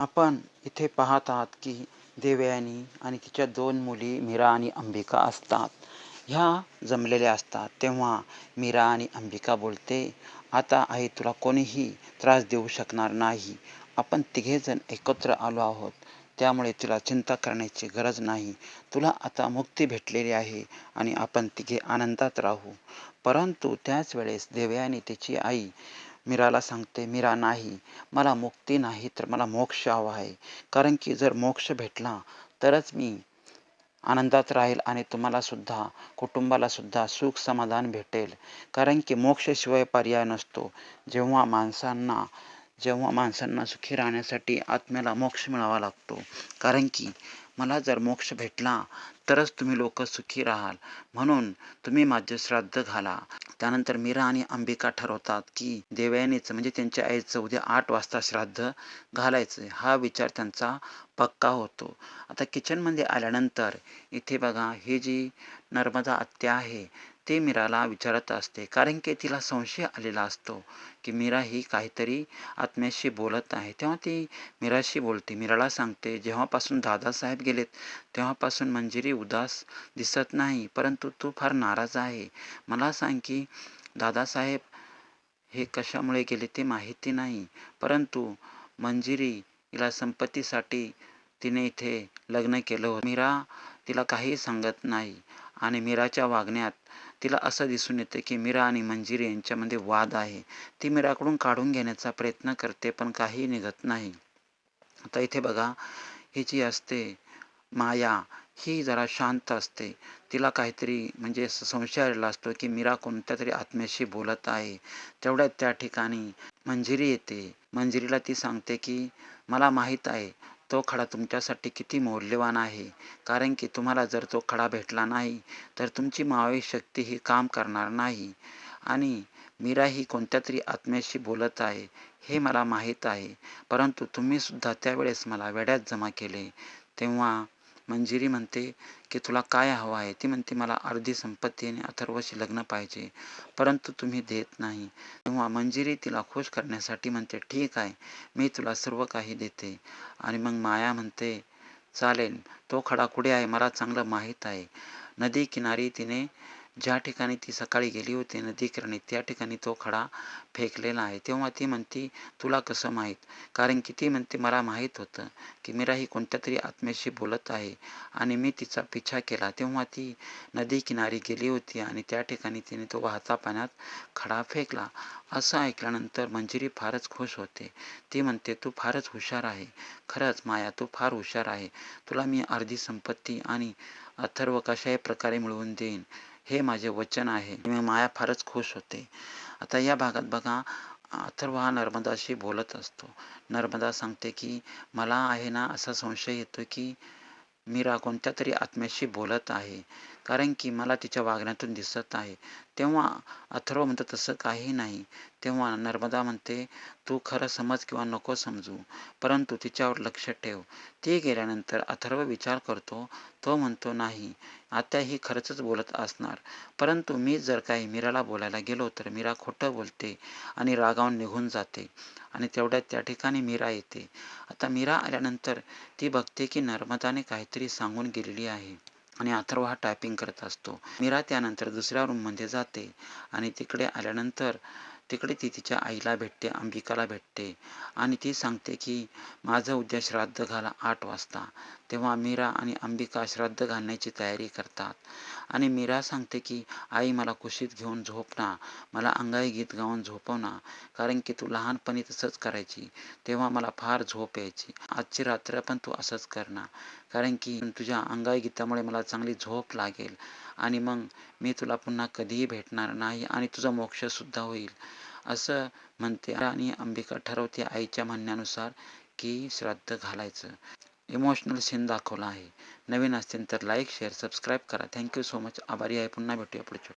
आपण इथे पाहत आहात की देवयानी आणि तिच्या 2 मुली मीरा आणि अंबिका असतात. ह्या जमलेल्या असतात. तेव्हा मीरा आणि अंबिका बोलते, "आता आई तुला कोणीही त्रास देऊ शकणार नाही. आपण तिघेजण एकत्र आलो आहोत. त्यामुळे तुला चिंता करण्याची गरज नाही. तुला आता मुक्ती भेटलेली आहे आणि आपण तिघे आनंदात राहू." परंतु त्याच वेळेस देवयानी तिची आई मीराला सांगते, "मीरा नाही, मला मुक्ती नाही तर मला मोक्ष हवा आहे. कारण की जर मोक्ष भेटला तरच मी आनंदात राहील आणि तुम्हाला सुद्धा, कुटुंबाला सुद्धा सुख समाधान भेटेल. कारण की मोक्षाशिवाय पर्याय नसतो. जेव्हा माणसांना सुखी राहण्यासाठी आत्म्याला मोक्ष मिळावा लागतो. कारण की मला जर मोक्ष भेटला तरच तुम्ही लोकं सुखी राहाल. म्हणून तुम्ही माझे श्राद्ध घाला." त्यानंतर मीरा आणि अंबिका ठरवतात की देवयानीचं म्हणजे त्यांच्या आईचं उद्या 8 वाजता श्राद्ध घालायचं. हा विचार त्यांचा पक्का होतो. आता किचनमध्ये आल्यानंतर इथे बघा ही जी नर्मदा आत्या आहे ती मीराला विचारत असते. कारण की तिला संशय आलेला असतो की मीरा ही काहीतरी आत्म्याशी बोलत आहे. तेव्हा ती मीराशी बोलते. मीराला सांगते, "जेव्हापासून दादासाहेब गेलेत तेव्हापासून मंजिरी उदास दिसत नाही. परंतु तू फार नाराज आहे. मला सांग की दादासाहेब हे कशामुळे गेले ते माहिती नाही. परंतु मंजिरी हिला संपत्तीसाठी तिने इथे लग्न केलं होतं." मीरा तिला काहीही सांगत नाही आणि मीराच्या वागण्यात तिला असं दिसून येतं की मीरा आणि मंजिरी यांच्यामध्ये वाद आहे. ती मीराकडून काढून घेण्याचा प्रयत्न करते पण काही निघत नाही. आता इथे बघा ही जी असते माया ही जरा शांत असते. तिला काहीतरी म्हणजे संशय आलेला असतो की मीरा कोणत्यातरी आत्म्याशी बोलत आहे. तेवढ्यात त्या ठिकाणी मंजिरी येते. मंजिरीला ती सांगते की मला माहीत आहे तो खडा तुमच्यासाठी किती मौल्यवान आहे. कारण की तुम्हाला जर तो खडा भेटला नाही तर तुमची मायावी शक्ती ही काम करणार नाही. आणि मीरा ही कोणत्यातरी आत्म्याशी बोलत आहे हे मला माहीत आहे. परंतु तुम्हीसुद्धा त्यावेळेस मला वेड्यात जमा केले. तेव्हा मंजिरी म्हणते की तुला काय हवं आहे? ती म्हणते, "मला अर्धी संपत्ती आणि अथर्वशी लग्न पाहिजे." परंतु तुम्ही देत नाही. तेव्हा मंजिरी तिला खुश करण्यासाठी म्हणते, "ठीक आहे, मी तुला सर्व काही देते." आणि मग माया म्हणते, "चालेल, तो खडा कुठे आहे मला चांगलं माहीत आहे." नदी किनारी तिने ज्या ठिकाणी ती सकाळी गेली होती नदीकिनारी त्या ठिकाणी तो खडा फेकलेला आहे. तेव्हा ती म्हणते, "तुला कसं माहीत?" कारण की ती म्हणते, "मला माहीत होतं की मीरा ही कोणत्यातरी आत्म्याशी बोलत आहे आणि मी तिचा पिछा केला. तेव्हा ती नदीकिनारी गेली होती आणि त्या ठिकाणी तिने तो वाहता पाण्यात खडा फेकला." असं ऐकल्यानंतर मंजिरी फारच खुश होते. ती म्हणते, "तू फारच हुशार आहे. खरंच माया तू फार हुशार आहे. तुला मी अर्धी संपत्ती आणि अथर्व कशाही प्रकारे मिळवून देईन. हे माझे वचन आहे." मग माया फारच खुश होते. आता या भागात बघा अथर्व हा नर्मदाशी बोलत असतो. नर्मदा सांगते की मला आहे ना असा संशय येतो की मीरा कोणत्यातरी आत्म्याशी बोलत आहे. कारण की मला तिच्या वागण्यातून दिसत आहे. तेव्हा अथर्व म्हणतो, "तसं काही नाही." तेव्हा नर्मदा म्हणते, "तू खरं समज किंवा नको समजू, परंतु तिच्यावर लक्ष ठेव." ती गेल्यानंतर अथर्व विचार करतो. तो म्हणतो, "नाही, आत्या ही खरंच बोलत असणार. परंतु मी जर काही मीराला बोलायला गेलो तर मीरा खोटं बोलते आणि रागावून निघून जाते." आणि तेवढ्यात त्या ठिकाणी मीरा येते. आता मीरा आल्यानंतर ती बघते की नर्मदाने काहीतरी सांगून गेलेली आहे आणि अथर्व हा टायपिंग करत असतो. मीरा त्यानंतर दुसऱ्या रूममध्ये जाते आणि तिकडे आल्यानंतर तिकडे ती तिच्या आईला भेटते, अंबिकाला भेटते आणि ती सांगते की माझं उद्या श्राद्ध घाला 8 वाजता. तेव्हा मीरा आणि अंबिका श्राद्ध घालण्याची तयारी करतात आणि मीरा सांगते की आई मला कुशीत घेऊन झोप ना, मला अंगाई गीत गाऊन झोपव ना, कारण की तू लहानपणी तसंच करायची, तेव्हा मला फार झोप यायची. आजची रात्र पण तू असंच कर ना, कारण की तुझ्या अंगाई गीतामुळे मला चांगली झोप लागेल आणि मग मी तुला पुन्हा कधीही भेटणार नाही आणि तुझा मोक्षसुद्धा होईल. असं म्हणते आणि अंबिका ठरवते आईच्या म्हणण्यानुसार की श्राद्ध घालायचं. इमोशनल सीन दाखवला आहे. नवीन असतील तर लाईक, शेअर, सबस्क्राईब करा. Thank you so much. आभारी आहे. पुन्हा भेटूया पुढच्या